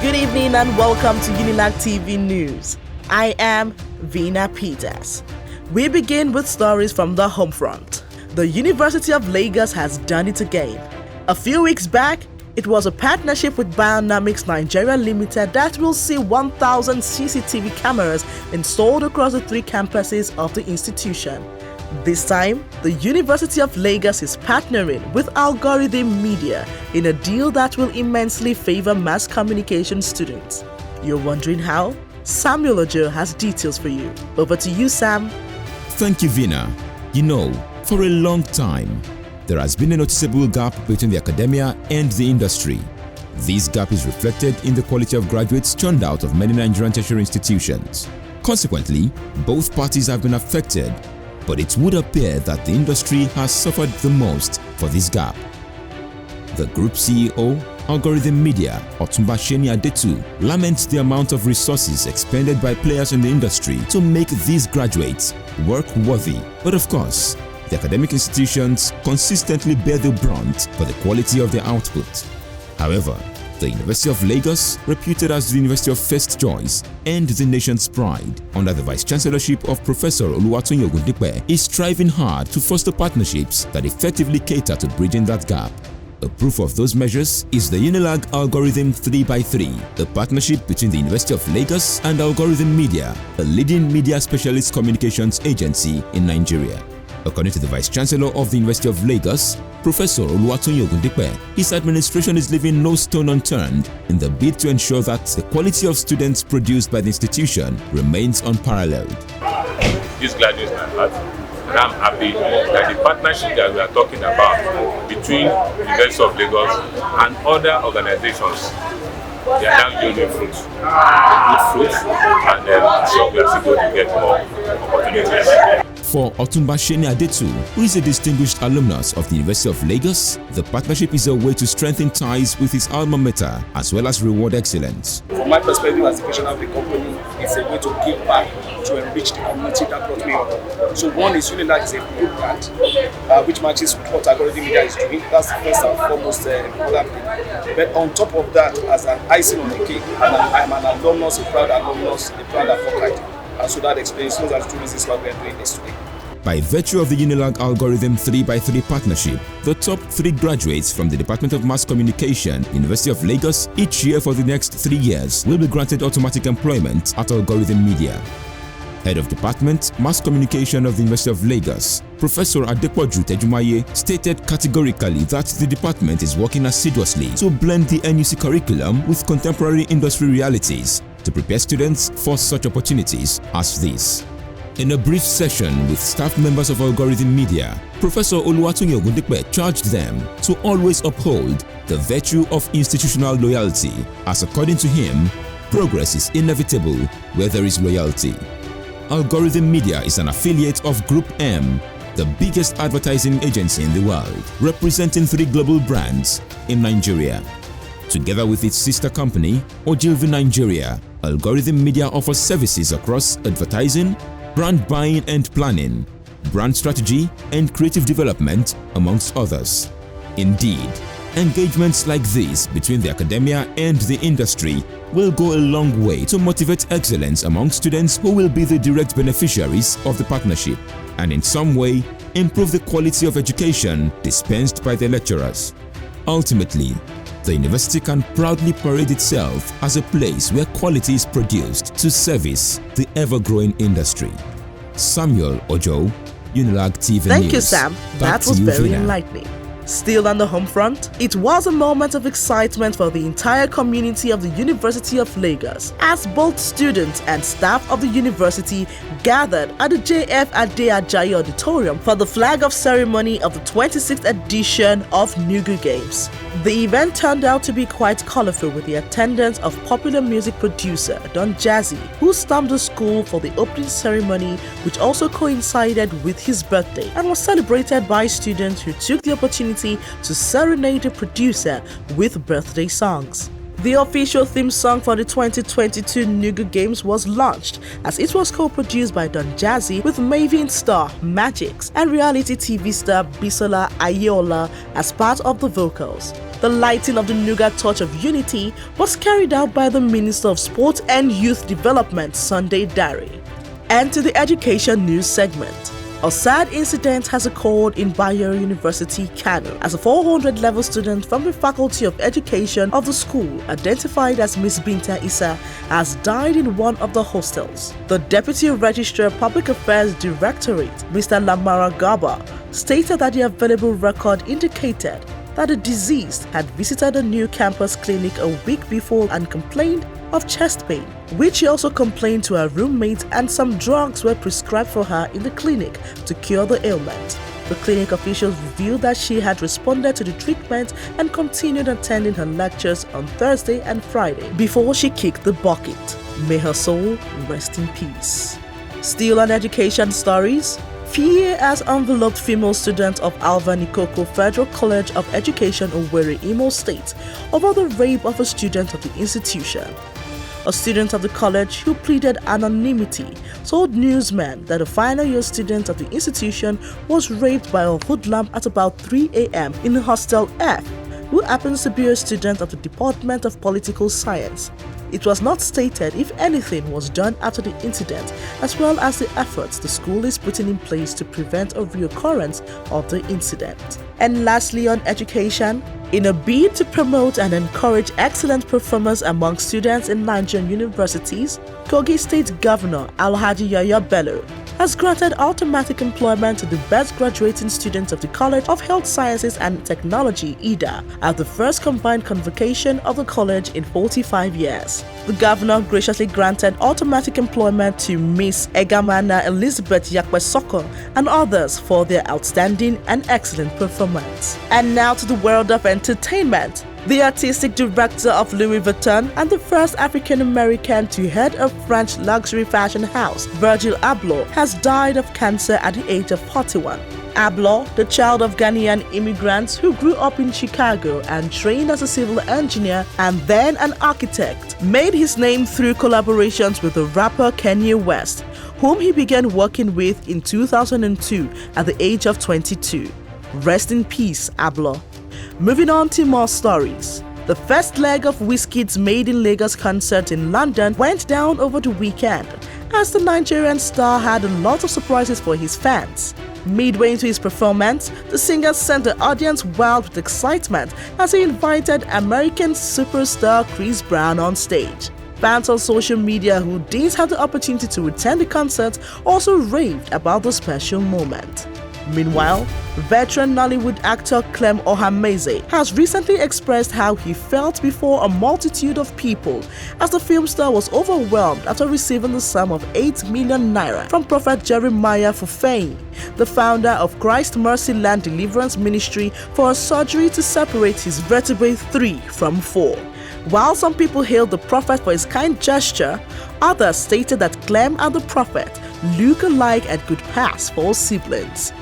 Good evening and welcome to Unilag TV News. I am Vina Peters. We begin with stories from the home front. The University of Lagos has done it again. A few weeks back, it was a partnership with Bionomics Nigeria Limited that will see 1,000 CCTV cameras installed across the 3 campuses of the institution. This time, the University of Lagos is partnering with Algorithm Media in a deal that will immensely favor mass communication students. You're wondering how? Samuel Ojo has details for you. Over to you, Sam. Thank you, Vina. You know, for a long time, there has been a noticeable gap between the academia and the industry. This gap is reflected in the quality of graduates churned out of many Nigerian tertiary institutions. Consequently, both parties have been affected, but it would appear that the industry has suffered the most for this gap. The group CEO, Algorithm Media, Otunba Seni Adetu, laments the amount of resources expended by players in the industry to make these graduates work-worthy. But of course, the academic institutions consistently bear the brunt for the quality of their output. However, the University of Lagos, reputed as the University of First Choice and the nation's pride, under the Vice-Chancellorship of Professor Oluwatunyi Ogundipe, is striving hard to foster partnerships that effectively cater to bridging that gap. A proof of those measures is the Unilag Algorithm 3x3, the partnership between the University of Lagos and Algorithm Media, a leading media specialist communications agency in Nigeria. According to the Vice-Chancellor of the University of Lagos, Professor Oluwatunyi Ogundipe, his administration is leaving no stone unturned in the bid to ensure that the quality of students produced by the institution remains unparalleled. These graduates are happy, and I'm happy that the partnership that we are talking about between the University of Lagos and other organizations, they are now yielding fruits, good fruits, and so we are still going to get more opportunities. For Otunba Seni Adetu, who is a distinguished alumnus of the University of Lagos, the partnership is a way to strengthen ties with his alma mater as well as reward excellence. From my perspective as the patient of the company, it's a way to give back to enrich the community that brought me up. So one is Unilag is a good brand, which matches with what Algorithm Media is doing. That's the first and foremost important thing. But on top of that, as an icing on the cake, I'm an alumnus, a proud advocate. And so that explains those are the 2 reasons why we are doing this today. By virtue of the Unilag Algorithm 3x3 partnership, the top 3 graduates from the Department of Mass Communication, University of Lagos, each year for the next 3 years will be granted automatic employment at Algorithm Media. Head of Department, Mass Communication of the University of Lagos, Professor Adepoju Tejumaye, stated categorically that the department is working assiduously to blend the NUC curriculum with contemporary industry realities to prepare students for such opportunities as this. In a brief session with staff members of Algorithm Media, Professor Oluwatunyi Ogundipe charged them to always uphold the virtue of institutional loyalty, as according to him, progress is inevitable where there is loyalty. Algorithm Media is an affiliate of Group M, the biggest advertising agency in the world, representing 3 global brands in Nigeria. Together with its sister company, Ogilvy Nigeria, Algorithm Media offers services across advertising, brand buying and planning, brand strategy and creative development, amongst others. Indeed, engagements like these between the academia and the industry will go a long way to motivate excellence among students who will be the direct beneficiaries of the partnership, and in some way improve the quality of education dispensed by the lecturers. Ultimately, the university can proudly parade itself as a place where quality is produced to service the ever-growing industry. Samuel Ojo, Unilag TV News. Thank you, Sam. That was very enlightening. Still on the home front, it was a moment of excitement for the entire community of the University of Lagos as both students and staff of the university gathered at the JF Ade Ajayi Auditorium for the flag-off ceremony of the 26th edition of Nugu Games. The event turned out to be quite colorful with the attendance of popular music producer Don Jazzy, who stormed the school for the opening ceremony, which also coincided with his birthday and was celebrated by students who took the opportunity to serenade the producer with birthday songs. The official theme song for the 2022 Nugu Games was launched as it was co-produced by Don Jazzy with Mavin star Magix and reality TV star Bisola Ayeola as part of the vocals. The lighting of the Nuga Torch of Unity was carried out by the Minister of Sport and Youth Development, Sunday Dari. And to the education news segment. A sad incident has occurred in Bayero University, Kano, as a 400-level student from the Faculty of Education of the school, identified as Miss Binta Issa, has died in one of the hostels. The Deputy Registrar Public Affairs Directorate, Mr. Lamara Gaba, stated that the available record indicated that the deceased had visited a new campus clinic a week before and complained of chest pain, which she also complained to her roommate, and some drugs were prescribed for her in the clinic to cure the ailment. The clinic officials revealed that she had responded to the treatment and continued attending her lectures on Thursday and Friday before she kicked the bucket. May her soul rest in peace. Still on education stories, fear has enveloped female students of Alva Nikoko Federal College of Education, Owerri, Imo State, over the rape of a student of the institution. A student of the college who pleaded anonymity told newsmen that a final year student of the institution was raped by a hoodlum at about 3 a.m. in Hostel F, who happens to be a student of the Department of Political Science. It was not stated if anything was done after the incident, as well as the efforts the school is putting in place to prevent a reoccurrence of the incident. And lastly, on education, in a bid to promote and encourage excellent performance among students in Nigerian universities, Kogi State Governor Alhaji Yaya Bello has granted automatic employment to the best graduating students of the College of Health Sciences and Technology, IDA, at the first combined convocation of the college in 45 years. The governor graciously granted automatic employment to Miss Egamana Elizabeth Yakwesoko and others for their outstanding and excellent performance. And now to the world of entertainment. The artistic director of Louis Vuitton and the first African-American to head a French luxury fashion house, Virgil Abloh, has died of cancer at the age of 41. Abloh, the child of Ghanaian immigrants who grew up in Chicago and trained as a civil engineer and then an architect, made his name through collaborations with the rapper Kanye West, whom he began working with in 2002 at the age of 22. Rest in peace, Abloh. Moving on to more stories. The first leg of Wizkid's Made in Lagos concert in London went down over the weekend, as the Nigerian star had a lot of surprises for his fans. Midway into his performance, the singer sent the audience wild with excitement as he invited American superstar Chris Brown on stage. Fans on social media who didn't have the opportunity to attend the concert also raved about the special moment. Meanwhile, veteran Nollywood actor Clem Ohameze has recently expressed how he felt before a multitude of people as the film star was overwhelmed after receiving the sum of 8 million naira from Prophet Jeremiah Fufeyin, the founder of Christ Mercy Land Deliverance Ministry, for a surgery to separate his vertebrae 3 from 4. While some people hailed the prophet for his kind gesture, others stated that Clem and the prophet look alike and could pass for siblings.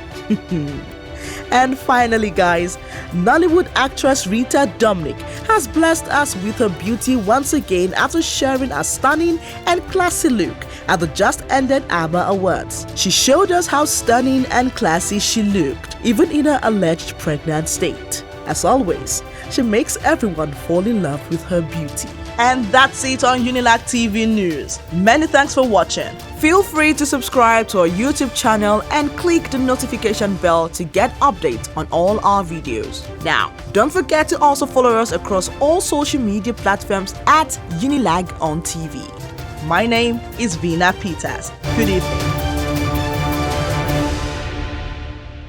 And finally, guys, Nollywood actress Rita Dominic has blessed us with her beauty once again after sharing a stunning and classy look at the just-ended ABBA Awards. She showed us how stunning and classy she looked, even in her alleged pregnant state. As always, she makes everyone fall in love with her beauty. And that's it on Unilag TV News. Many thanks for watching. Feel free to subscribe to our YouTube channel and click the notification bell to get updates on all our videos. Now, don't forget to also follow us across all social media platforms at Unilag on TV. My name is Vina Peters. Good evening.